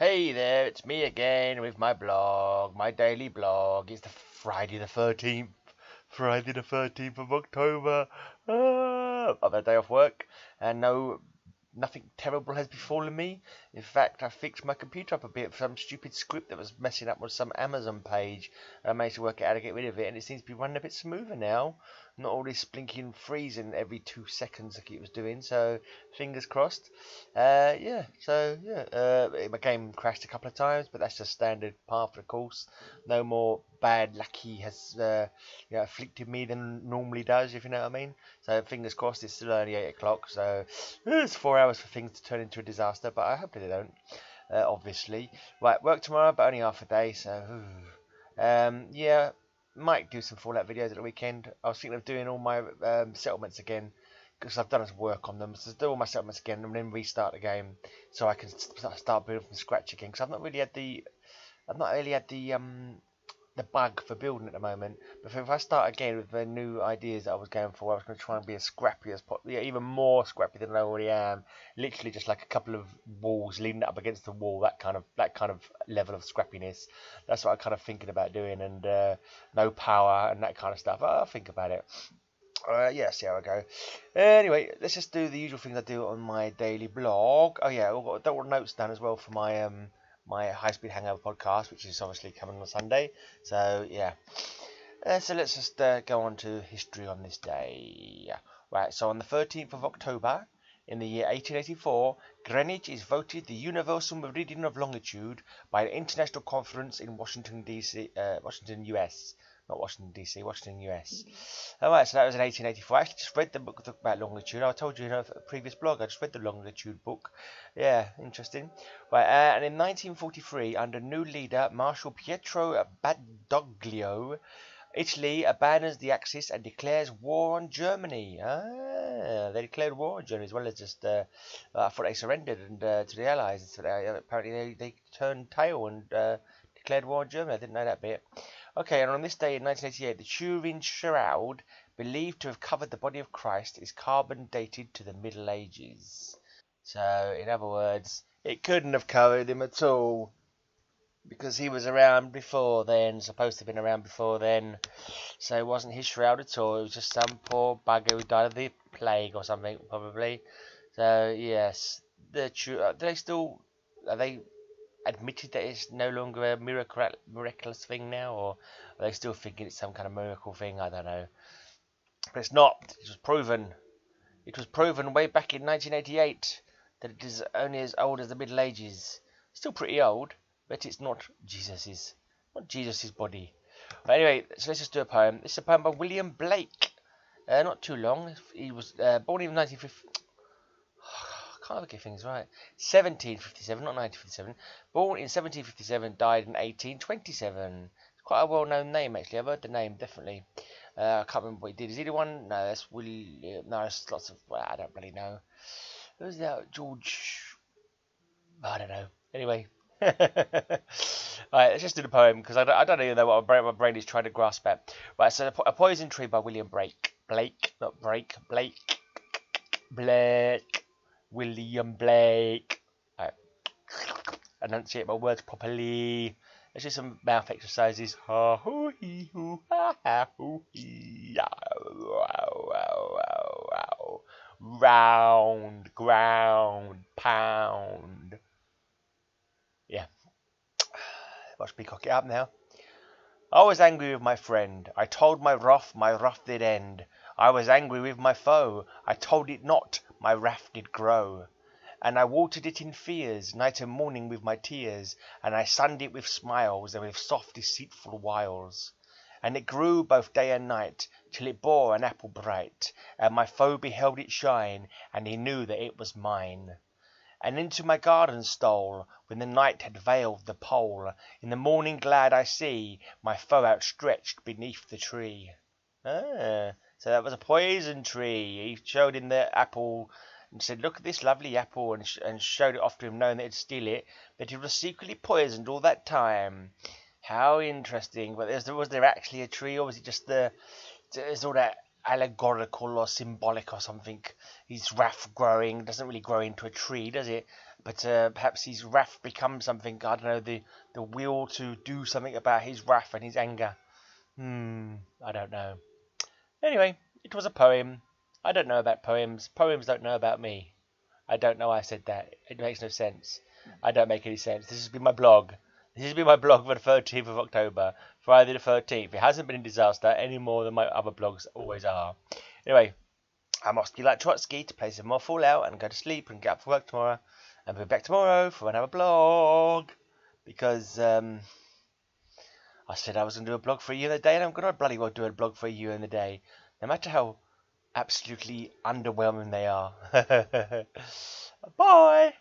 Hey there, it's me again with my blog, my daily blog. It's the Friday the 13th. Friday the 13th of October. I've had a day off work and nothing terrible has befallen me. In fact, I fixed my computer up a bit for some stupid script that was messing up with some Amazon page. I managed to work out how to get rid of it, and it seems to be running a bit smoother now. Not all this blinking freezing every 2 seconds like it was doing. So fingers crossed. My game crashed a couple of times, but that's just standard par for the course. No more bad lucky has afflicted me than normally does, if you know what I mean. So fingers crossed. It's still only 8 o'clock, so it's 4 hours for things to turn into a disaster, but I hope they don't. Obviously, right, work tomorrow, but only half a day. So, might do some Fallout videos at the weekend. I was thinking of doing all my settlements again because I've done some work on them. So do all my settlements again and then restart the game so I can start building from scratch again. Because I've not really had the bug for building at the moment. But if I start again with the new ideas that I was going for, I was going to try and be as scrappy as possible, even more scrappy than I already am. Literally just like a couple of walls leaning up against the wall, that kind of level of scrappiness. That's what I'm kind of thinking about doing, and no power and that kind of stuff. I'll think about it. See how I go. Anyway, let's just do the usual things I do on my daily blog. Oh yeah, I've got all notes down as well for my my High Speed Hangover podcast, which is obviously coming on Sunday. So yeah, so let's just go on to history on this day. Right, so on the 13th of October in the year 1884, Greenwich is voted the universal meridian of longitude by the International Conference in Washington DC, Washington US. Not Washington DC, Washington US. Alright, so that was in 1884. I actually just read the book about longitude. I told you in a previous blog, I just read the longitude book. Yeah, interesting. Right, and in 1943, under new leader Marshal Pietro Badoglio, Italy abandons the Axis and declares war on Germany. They declared war on Germany as well as just. I thought they surrendered and to the Allies. So apparently they turned tail and declared war on Germany. I didn't know that bit. Okay, and on this day in 1988, the Turin Shroud, believed to have covered the body of Christ, is carbon dated to the Middle Ages. So, in other words, it couldn't have covered him at all, because he was around before then, supposed to have been around before then. So it wasn't his shroud at all, it was just some poor bugger who died of the plague or something, probably. So, yes, are they admitted that it's no longer a miraculous thing now, or are they still thinking it's some kind of miracle thing? I don't know. But it's not. It was proven. It was proven way back in 1988 that it is only as old as the Middle Ages. Still pretty old, but it's not Jesus's body. But anyway, so let's just do a poem. This is a poem by William Blake. Not too long. He was born in 1950. Can't ever get things right. 1757, not 1957. Born in 1757, died in 1827. It's quite a well-known name, actually. I've heard the name, definitely. I can't remember what he did. Is he the one? No, that's William. No, there's lots of. Well, I don't really know. Who's that? George. I don't know. Anyway. Alright, let's just do the poem, because I don't even know what my brain is trying to grasp at. Right, so A Poison Tree by William Blake. Blake, not Break. Blake. William Blake. Right. Enunciate my words properly. Let's do some mouth exercises. Ha hoo hee hoo ha ha hoo hee. Round, ground, pound. Yeah. Watch me cock it up now. I was angry with my friend. I told my wrath did end. I was angry with my foe. I told it not, my wrath did grow. And I watered it in fears, night and morning with my tears, and I sunned it with smiles, and with soft deceitful wiles. And it grew both day and night, till it bore an apple bright, and my foe beheld it shine, and he knew that it was mine. And into my garden stole, when the night had veiled the pole. In the morning glad I see my foe outstretched beneath the tree. So that was a poison tree. He showed him the apple and said, "Look at this lovely apple," and showed it off to him, knowing that he'd steal it, but it was secretly poisoned all that time. How interesting. But was there actually a tree, or was it just all that allegorical or symbolic or something. His wrath growing doesn't really grow into a tree, does it? But perhaps his wrath becomes something. I don't know, the will to do something about his wrath and his anger. I don't know. Anyway, it was a poem. I don't know about poems. Poems don't know about me. I don't know why I said that. It makes no sense. I don't make any sense. This has been my blog. This has been my blog for the 13th of October, Friday the 13th. It hasn't been a disaster any more than my other blogs always are. Anyway, I'm Oski like Trotsky to play some more Fallout and go to sleep and get up for work tomorrow. And we'll be back tomorrow for another blog. Because I said I was going to do a blog for you in a day, and I'm going to bloody well do a blog for you in a day. No matter how absolutely underwhelming they are. Bye!